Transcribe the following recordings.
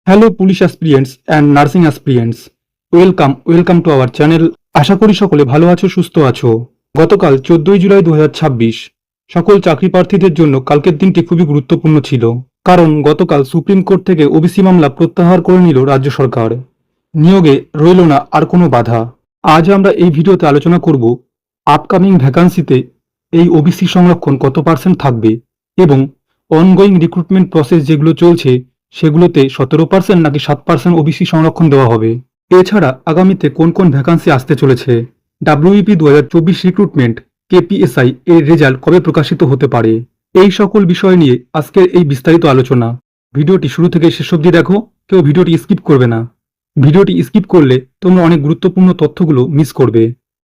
Hello police aspirants and nursing aspirants, welcome to our channel. আশা করি সকলে ভালো আছো, সুস্থ আছো। গতকাল 14ই জুলাই 2026 সকল চাকরি প্রার্থীদের জন্য কালকের দিনটি খুবই গুরুত্বপূর্ণ ছিল, কারণ গতকাল সুপ্রিম কোর্ট থেকে ওবিসি মামলা প্রত্যাহার করে নিল রাজ্য সরকার। নিয়োগে রইল না আর কোনো বাধা। আজ আমরা এই ভিডিওতে আলোচনা করব আপকামিং ভ্যাকান্সিতে এই ওবিসি সংরক্ষণ কত পার্সেন্ট থাকবে এবং অনগোয়িং রিক্রুটমেন্ট প্রসেস যেগুলো চলছে সেগুলোতে 17% নাকি 7% ওবিসি সংরক্ষণ দেওয়া হবে। এছাড়া আগামীতে কোন কোন ভ্যাকান্সি আসতে চলেছে, ডাব্লিউইপি 2024 রিক্রুটমেন্ট কেপিএসআই এর রেজাল্ট কবে প্রকাশিত হতে পারে, এই সকল বিষয় নিয়ে আজকের এই বিস্তারিত আলোচনা। ভিডিওটি শুরু থেকে শেষ অবধি দেখো, কেউ ভিডিওটি স্কিপ করবে না। ভিডিওটি স্কিপ করলে তোমরা অনেক গুরুত্বপূর্ণ তথ্যগুলো মিস করবে।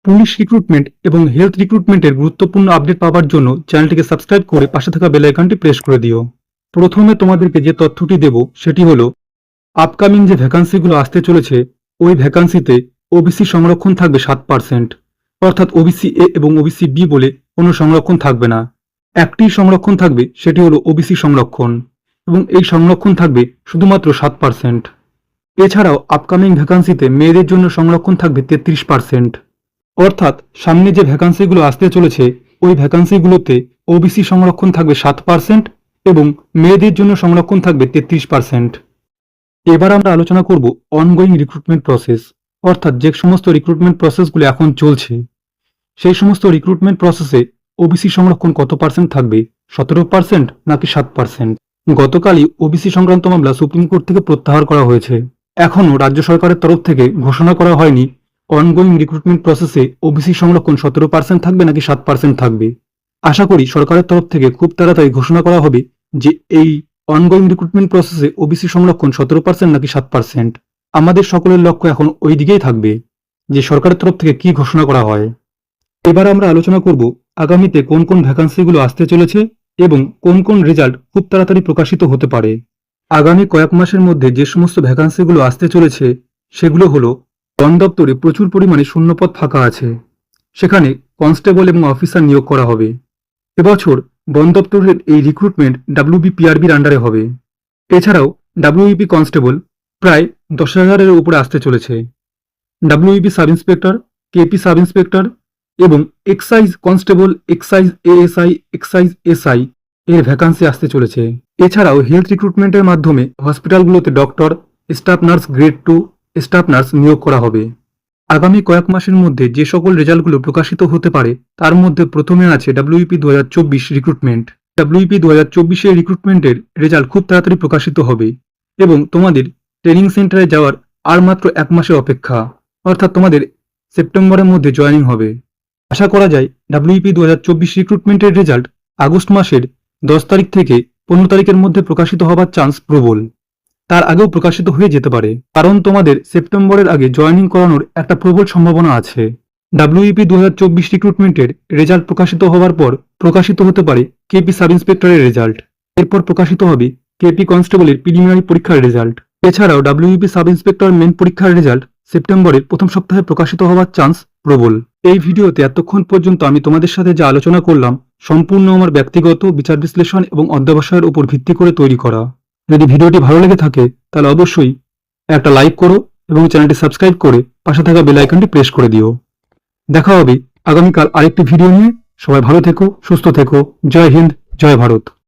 পুলিশ রিক্রুটমেন্ট এবং হেলথ রিক্রুটমেন্টের গুরুত্বপূর্ণ আপডেট পাওয়ার জন্য চ্যানেলটিকে সাবস্ক্রাইব করে পাশে থাকা বেল আইকনটি প্রেস করে দিও। প্রথমে তোমাদেরকে যে তথ্যটি দেব সেটি হলো আপকামিং যে ভ্যাকান্সিগুলো আসতে চলেছে ওই ভ্যাকান্সিতে ওবিসি সংরক্ষণ থাকবে 7%, অর্থাৎ ওবিসি এ এবং ওবিসি বি বলে কোনো সংরক্ষণ থাকবে না। একটি সংরক্ষণ থাকবে, সেটি হলো ওবিসি সংরক্ষণ, এবং এই সংরক্ষণ থাকবে শুধুমাত্র 7%। এছাড়াও আপকামিং ভ্যাকান্সিতে মেয়েদের জন্য সংরক্ষণ থাকবে 33%, অর্থাৎ সামনে যে ভ্যাকান্সিগুলো আসতে চলেছে ওই ভ্যাকান্সিগুলোতে ওবিসি সংরক্ষণ থাকবে 7% এবং মেয়েদের জন্য সংরক্ষণ থাকবে 33%। এবার আমরা আলোচনা করব অনগোয়িং রিক্রুটমেন্ট প্রসেস, অর্থাৎ যে সমস্ত রিক্রুটমেন্ট প্রসেসগুলো এখন চলছে সেই সমস্ত রিক্রুটমেন্ট প্রসেসে ওবিসি সংরক্ষণ কত পার্সেন্ট থাকবে, 17% নাকি 7%। গতকালই ওবিসি সংক্রান্ত মামলা সুপ্রিম কোর্ট থেকে প্রত্যাহার করা হয়েছে। এখনও রাজ্য সরকারের তরফ থেকে ঘোষণা করা হয়নি অনগোয়িং রিক্রুটমেন্ট প্রসেসে ওবিসি সংরক্ষণ 17% থাকবে নাকি 7% থাকবে। আশা করি সরকারের তরফ থেকে খুব তাড়াতাড়ি ঘোষণা করা হবে যে এই অনগোয়িং রিক্রুটমেন্ট প্রসেসে ওবিসি সংরক্ষণ 17% নাকি 7%। আমাদের সকলের লক্ষ্য এখন ওই দিকেই থাকবে যে সরকারের তরফ থেকে কি ঘোষণা করা হয়। এবার আমরা আলোচনা করব আগামীতে কোন কোন ভ্যাকান্সিগুলো আসতে চলেছে এবং কোন কোন রেজাল্ট খুব তাড়াতাড়ি প্রকাশিত হতে পারে। আগামী কয়েক মাসের মধ্যে যে সমস্ত ভ্যাকান্সিগুলো আসতে চলেছে সেগুলো হলো, বন দপ্তরে প্রচুর পরিমাণে শূন্যপদ ফাঁকা আছে, সেখানে কনস্টেবল এবং অফিসার নিয়োগ করা হবে। এবছর বন দপ্তরের এই রিক্রুটমেন্ট ডাব্লিউবিপিআরবির আন্ডারে হবে। এছাড়াও ডাব্লিউইপি কনস্টেবল প্রায় 10,000-এর উপরে আসতে চলেছে। WBP sub inspector, KP sub inspector এবং excise constable, excise ASI, excise SI এর ভ্যাকান্সি আসতে চলেছে। এছাড়াও হেলথ রিক্রুটমেন্টের মাধ্যমে হসপিটালগুলোতে doctor, staff nurse grade 2 staff nurse নিয়োগ করা হবে। আগামী কয়েক মাসের মধ্যে যে সকল রেজাল্টগুলো প্রকাশিত হতে পারে তার মধ্যে প্রথমে আছে ডাব্লিউইপি 2024 রিক্রুটমেন্ট। ডাব্লিউইপি 2024 রিক্রুটমেন্টের রেজাল্ট খুব তাড়াতাড়ি প্রকাশিত হবে এবং তোমাদের ট্রেনিং সেন্টারে যাওয়ার আর মাত্র 1 মাসের অপেক্ষা, অর্থাৎ তোমাদের সেপ্টেম্বরের মধ্যে জয়েনিং হবে। আশা করা যায় ডাব্লিউইপি 2024 রিক্রুটমেন্টের রেজাল্ট আগস্ট মাসের 10 তারিখ থেকে 15 তারিখের মধ্যে প্রকাশিত হবার চান্স প্রবল। তার আগেও প্রকাশিত হয়ে যেতে পারে, কারণ তোমাদের সেপ্টেম্বরের আগে জয়েনিং করানোর একটা প্রবল সম্ভাবনা আছে। ডাব্লিউইপি 2024 রিক্রুটমেন্টের রেজাল্ট প্রকাশিত হওয়ার পর প্রকাশিত হতে পারে কেপি সাব ইন্সপেক্টরের রেজাল্ট, এরপর প্রকাশিত হবে কেপি কনস্টেবলের প্রিলিমিনারি পরীক্ষার রেজাল্ট। এছাড়াও ডাব্লিউইপি সাব ইন্সপেক্টর মেন পরীক্ষার রেজাল্ট সেপ্টেম্বরের প্রথম সপ্তাহে প্রকাশিত হওয়ার চান্স প্রবল। এই ভিডিওতে এতক্ষণ পর্যন্ত আমি তোমাদের সাথে যা আলোচনা করলাম সম্পূর্ণ আমার ব্যক্তিগত বিচার বিশ্লেষণ এবং অধ্যবসায়ের উপর ভিত্তি করে তৈরি করা। যদি ভিডিওটি ভালো লেগে থাকে তাহলে অবশ্যই একটা লাইক করো এবং চ্যানেলটি সাবস্ক্রাইব করে পাশে থাকা বেল আইকনটি প্রেস করে দিও। দেখা হবে আগামীকাল আরেকটি ভিডিও নিয়ে। সবাই ভালো থেকো, সুস্থ থেকো। জয় হিন্দ, জয় ভারত।